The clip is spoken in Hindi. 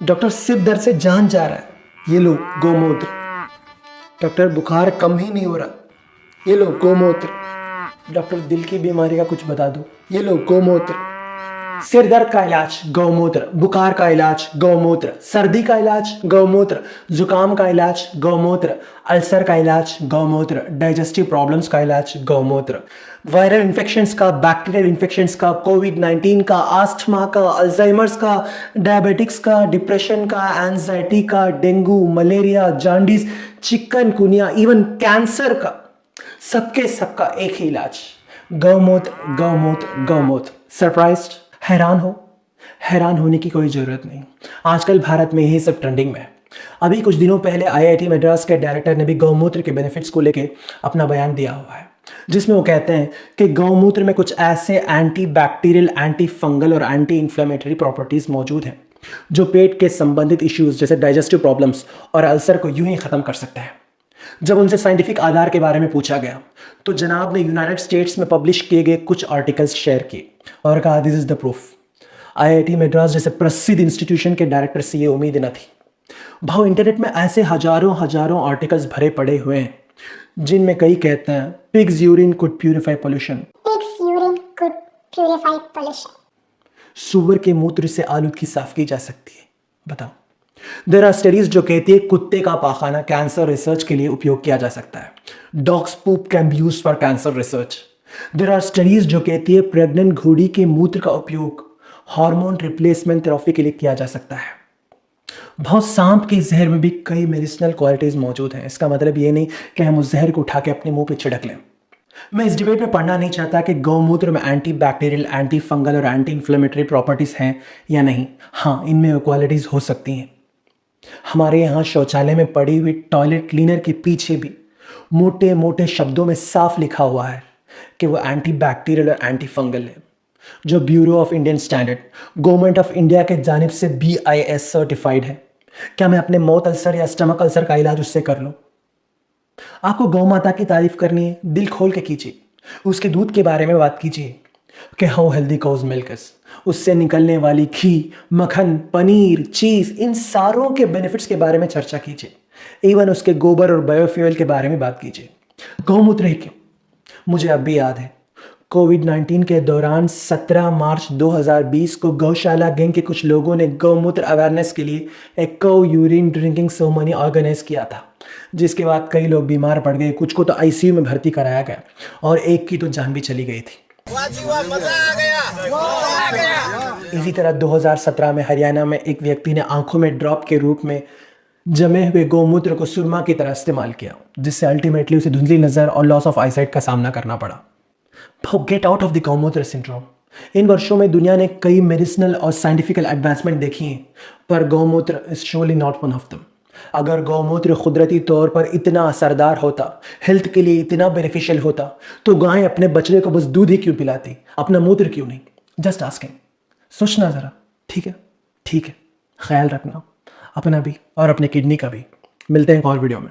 डॉक्टर सिर दर्द से जान जा रहा है, ये लो गोमूत्र। डॉक्टर बुखार कम ही नहीं हो रहा, ये लो गोमूत्र। डॉक्टर दिल की बीमारी का कुछ बता दो, ये लो गोमूत्र। सिर दर्द का इलाज गौमूत्र, बुखार का इलाज गौमूत्र, सर्दी का इलाज गौमूत्र, जुकाम का इलाज गौमूत्र, अल्सर का इलाज गौमूत्र, डाइजेस्टिव प्रॉब्लम्स का इलाज गौमूत्र, वायरल इन्फेक्शंस का, बैक्टीरियल इन्फेक्शंस का, कोविड-19 का, आस्थमा का, अल्जाइमर्स का, डायबिटिक्स का, डिप्रेशन का, एंजाइटी का, dengue, malaria, jaundice, chikungunya, even cancer का, सबके सबका एक ही इलाज गौमूत्र गौमूत्र गौमूत्र। सरप्राइज्ड? हैरान हो? हैरान होने की कोई ज़रूरत नहीं। आजकल भारत में यही सब ट्रेंडिंग में है। अभी कुछ दिनों पहले आईआईटी मद्रास के डायरेक्टर ने भी गौमूत्र के बेनिफिट्स को लेके अपना बयान दिया हुआ है, जिसमें वो कहते हैं कि गौमूत्र में कुछ ऐसे एंटी बैक्टीरियल, एंटी फंगल और एंटी इन्फ्लेमेटरी प्रॉपर्टीज़ मौजूद हैं जो पेट के संबंधित इश्यूज जैसे डाइजेस्टिव प्रॉब्लम्स और अल्सर को यूं ही ख़त्म कर सकते हैं। जब उनसे साइंटिफिक आधार के बारे में पूछा गया तो जनाब ने यूनाइटेड स्टेट्स में पब्लिश किए गए कुछ आर्टिकल्स शेयर किए और कहा, this is the proof. IIT Madras जैसे प्रसिद्ध इंस्टीट्यूशन के डायरेक्टर से ये उम्मीद न थी। भाव इंटरनेट में ऐसे हजारों हजारों आर्टिकल्स भरे पड़े हुए हैं जिनमें कई कहते हैं pigs urine could purify pollution, Pig's urine could purify pollution. सूअर के मूत्र से आलूदगी साफ की जा सकती है। बताओ। देर आर स्टडीज जो कहती है कुत्ते का पाखाना कैंसर रिसर्च के लिए उपयोग किया जा सकता है। Dogs poop can be used for cancer research. There are studies जो कहती है प्रेग्नेंट घोड़ी के मूत्र का उपयोग हार्मोन रिप्लेसमेंट थेरेपी के लिए किया जा सकता है। बहुत सांप के जहर में भी कई मेडिसिनल क्वालिटीज मौजूद हैं। इसका मतलब ये नहीं कि हम उस जहर को उठा के अपने मुंह पे छिड़क लें। मैं इस डिबेट में पढ़ना नहीं चाहता कि गौमूत्र में एंटी बैक्टीरियल, एंटी फंगल और एंटी इन्फ्लेमेटरी प्रॉपर्टीज हैं या नहीं। हाँ, इनमें क्वालिटीज हो सकती हैं। हमारे यहाँ शौचालय में पड़ी हुई टॉयलेट क्लीनर के पीछे भी मोटे मोटे शब्दों में साफ लिखा हुआ है कि वो एंटी बैक्टीरियल और एंटी फंगल है, जो bureau of Indian standard, government of India के जानिब से BIS सर्टिफाइड है। क्या मैं अपने माउथ अल्सर या स्टमक अल्सर का इलाज उससे कर लूँ? आपको गौ माता की तारीफ करनी है, दिल खोल के कीजिए। उसके दूध के बारे में बात कीजिए कि how healthy cow's milk is. उससे निकलने वाली घी, मक्खन, पनीर, चीज़, इन सारों के बेनिफिट्स के बारे में चर्चा कीजिए। इवन उसके गोबर और बायोफ्यूल के बारे में बात कीजिए। गौमूत्र ही क्यों, मुझे अब भी याद है कोविड-19 के दौरान 17 मार्च 2020 को गौशाला गैंग के कुछ लोगों ने गौमूत्र अवेयरनेस के लिए एक कौ यूरिन ड्रिंकिंग सेरेमनी ऑर्गेनाइज किया था, जिसके बाद कई लोग बीमार पड़ गए, कुछ को तो आईसीयू में भर्ती कराया गया और एक की तो जान भी चली गई थी। मजा आ गया। इसी तरह 2017 में हरियाणा में एक व्यक्ति ने आंखों में ड्रॉप के रूप में जमे हुए गौमूत्र को सुरमा की तरह इस्तेमाल किया, जिससे अल्टीमेटली उसे धुंधली नज़र और लॉस ऑफ आईसाइट का सामना करना पड़ा। गेट आउट ऑफ द गौमूत्र सिंड्रोम। इन वर्षों में दुनिया ने कई मेडिसिनल और साइंटिफिकल एडवांसमेंट देखी हैं, पर गौमूत्र is surely not one of them. अगर गौमूत्र कुदरती तौर पर इतना असरदार होता, हेल्थ के लिए इतना बेनिफिशियल होता, तो गाय अपने बछड़े को बस दूध ही क्यों पिलाती, अपना मूत्र क्यों नहीं? Just asking. सोचना ज़रा। ठीक है, ठीक है, ख्याल रखना अपना भी और अपने किडनी का भी। मिलते हैं एक और वीडियो में।